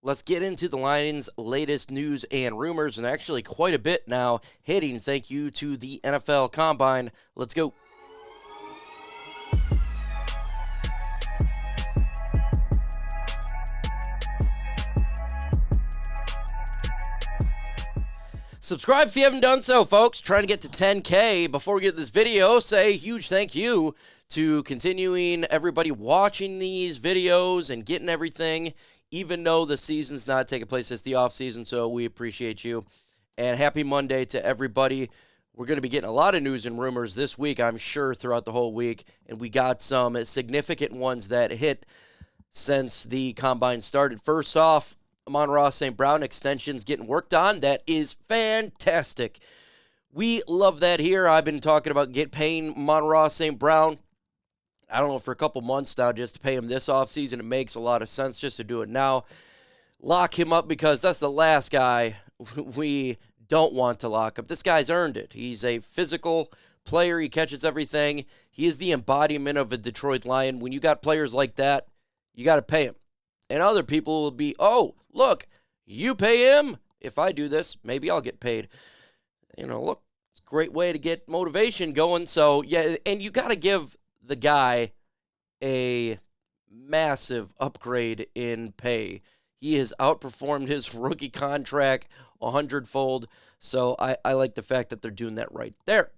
let's get into the Lions' latest news and rumors, and actually quite a bit now hitting thank you to the NFL Combine. Let's go. Subscribe if you haven't done so, folks. Trying to get to 10K. Before we get to this video, say a huge thank you to continuing everybody watching these videos and getting everything, even though the season's not taking place. It's the off season, so we appreciate you. And happy Monday to everybody. We're going to be getting a lot of news and rumors this week, I'm sure, throughout the whole week. And we got some significant ones that hit since the Combine started. First off, Amon-Ra St. Brown extensions getting worked on. That is fantastic. We love that here. I've been talking about paying Amon-Ra St. Brown, I don't know, for a couple months now, just to pay him this offseason. It makes a lot of sense just to do it now. Lock him up, because that's the last guy we don't want to lock up. This guy's earned it. He's a physical player. He catches everything. He is the embodiment of a Detroit Lion. When you got players like that, you got to pay him. And other people will be, oh, look, you pay him. If I do this, maybe I'll get paid. Look, it's a great way to get motivation going. So, yeah, and you got to give the guy a massive upgrade in pay. He has outperformed his rookie contract 100-fold. So I like the fact that they're doing that right there.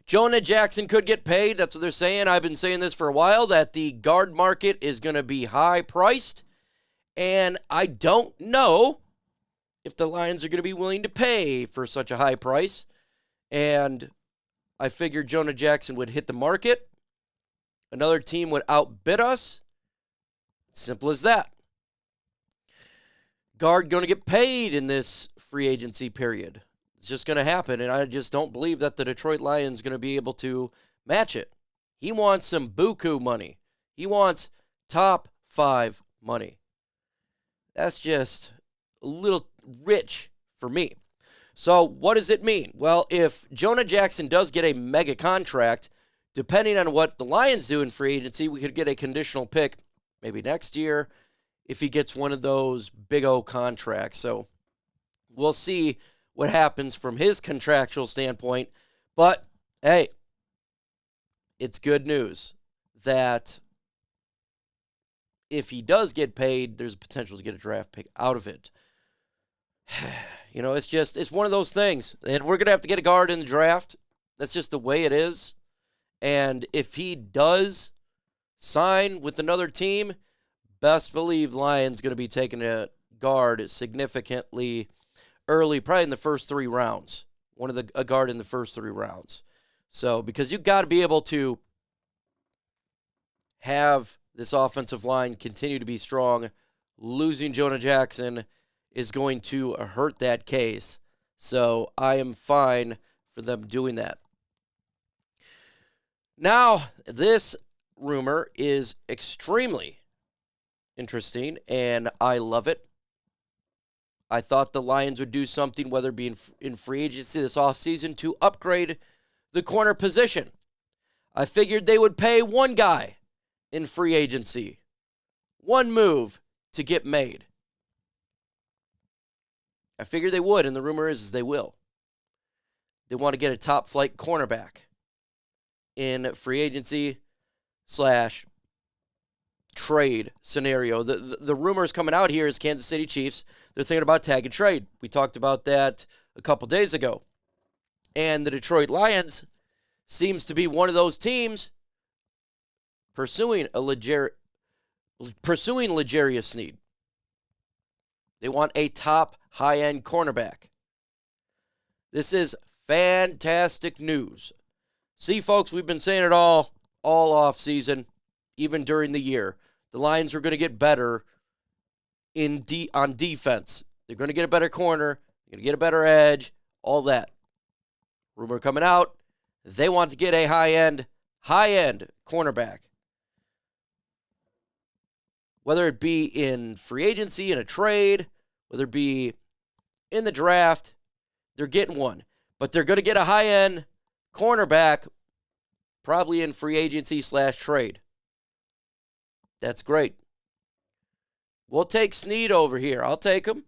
Jonah Jackson could get paid. That's what they're saying. I've been saying this for a while, that the guard market is going to be high-priced. And I don't know if the Lions are going to be willing to pay for such a high price. And I figured Jonah Jackson would hit the market. Another team would outbid us. Simple as that. Guard going to get paid in this free agency period. It's just going to happen, and I just don't believe that the Detroit Lions going to be able to match it. He wants some buku money. He wants top 5 money. That's just a little rich for me. So what does it mean? Well, if Jonah Jackson does get a mega contract, depending on what the Lions do in free agency, we could get a conditional pick maybe next year if he gets one of those big O contracts. So we'll see what happens from his contractual standpoint. But, hey, it's good news that if he does get paid, there's potential to get a draft pick out of it. It's one of those things. And we're going to have to get a guard in the draft. That's just the way it is. And if he does sign with another team, best believe Lions going to be taking a guard significantly early, probably in the first 3 rounds. A guard in the first 3 rounds. So, because you've got to be able to have this offensive line continue to be strong. Losing Jonah Jackson is going to hurt that case. So, I am fine for them doing that. Now, this rumor is extremely interesting, and I love it. I thought the Lions would do something, whether it be in free agency this offseason, to upgrade the corner position. I figured they would pay one guy in free agency. One move to get made. I figured they would, and the rumor is they will. They want to get a top-flight cornerback in free agency / trade scenario. The rumors coming out here is Kansas City Chiefs. They're thinking about tag and trade. We talked about that a couple days ago. And the Detroit Lions seems to be one of those teams pursuing L'Jarius Sneed. They want a top high-end cornerback. This is fantastic news. See, folks, we've been saying it all off season, even during the year. The Lions are going to get better on defense. They're going to get a better corner. They're going to get a better edge, all that. Rumor coming out, they want to get a high-end cornerback. Whether it be in free agency, in a trade, whether it be in the draft, they're getting one. But they're going to get a high-end cornerback probably in free agency / trade. That's great. We'll take Snead over here. I'll take him.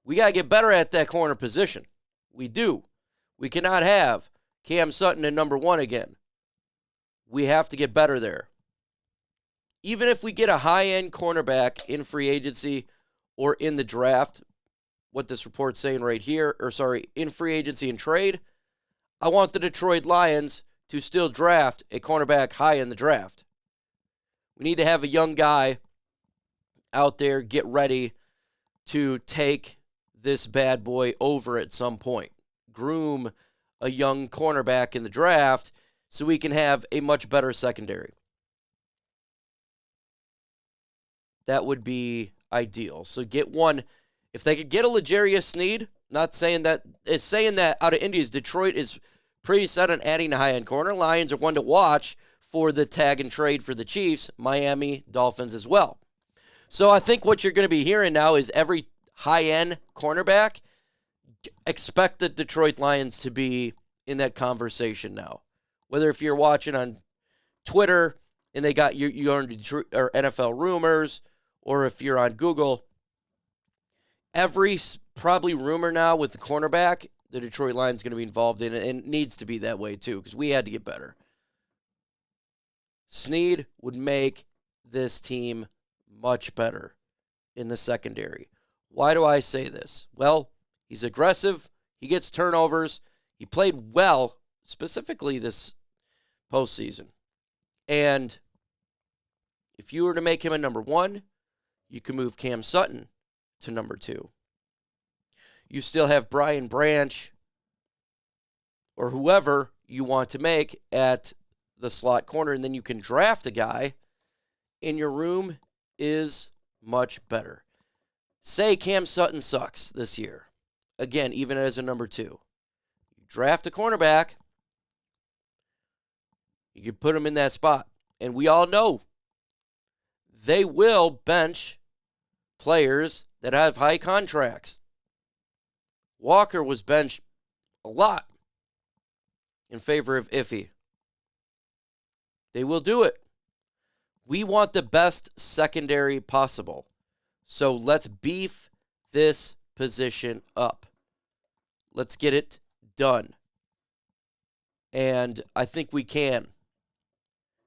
We got to get better at that corner position. We do. We cannot have Cam Sutton in number 1 again. We have to get better there. Even if we get a high-end cornerback in free agency or in the draft, what this report's saying right here, in free agency and trade, I want the Detroit Lions to still draft a cornerback high in the draft. We need to have a young guy out there get ready to take this bad boy over at some point. Groom a young cornerback in the draft so we can have a much better secondary. That would be ideal. So get one. If they could get a L'Jarius Sneed, not saying that, it's saying that out of Indies, Detroit is pretty set on adding a high-end corner. Lions are one to watch for the tag and trade for the Chiefs. Miami Dolphins as well. So I think what you're going to be hearing now is every high-end cornerback, expect the Detroit Lions to be in that conversation now. Whether if you're watching on Twitter and they got you on Detroit or NFL rumors, or if you're on Google, every probably rumor now with the cornerback, the Detroit Lions going to be involved in it, and it needs to be that way too because we had to get better. Snead would make this team much better in the secondary. Why do I say this? Well, he's aggressive. He gets turnovers. He played well, specifically this postseason. And if you were to make him a number 1, you can move Cam Sutton to number 2. You still have Brian Branch or whoever you want to make at the slot corner, and then you can draft a guy, and your room is much better. Say Cam Sutton sucks this year. Again, even as a number 2. You draft a cornerback, you can put him in that spot. And we all know they will bench players that have high contracts. Walker was benched a lot in favor of Iffy. They will do it. We want the best secondary possible. So let's beef this position up. Let's get it done. And I think we can.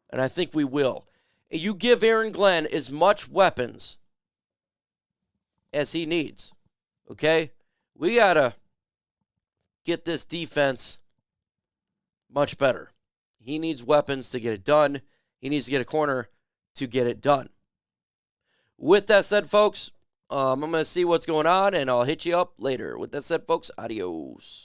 And I think we will. You give Aaron Glenn as much weapons as he needs. Okay? We got to get this defense much better. He needs weapons to get it done. He needs to get a corner to get it done. With that said, folks, I'm going to see what's going on, and I'll hit you up later. With that said, folks, adios.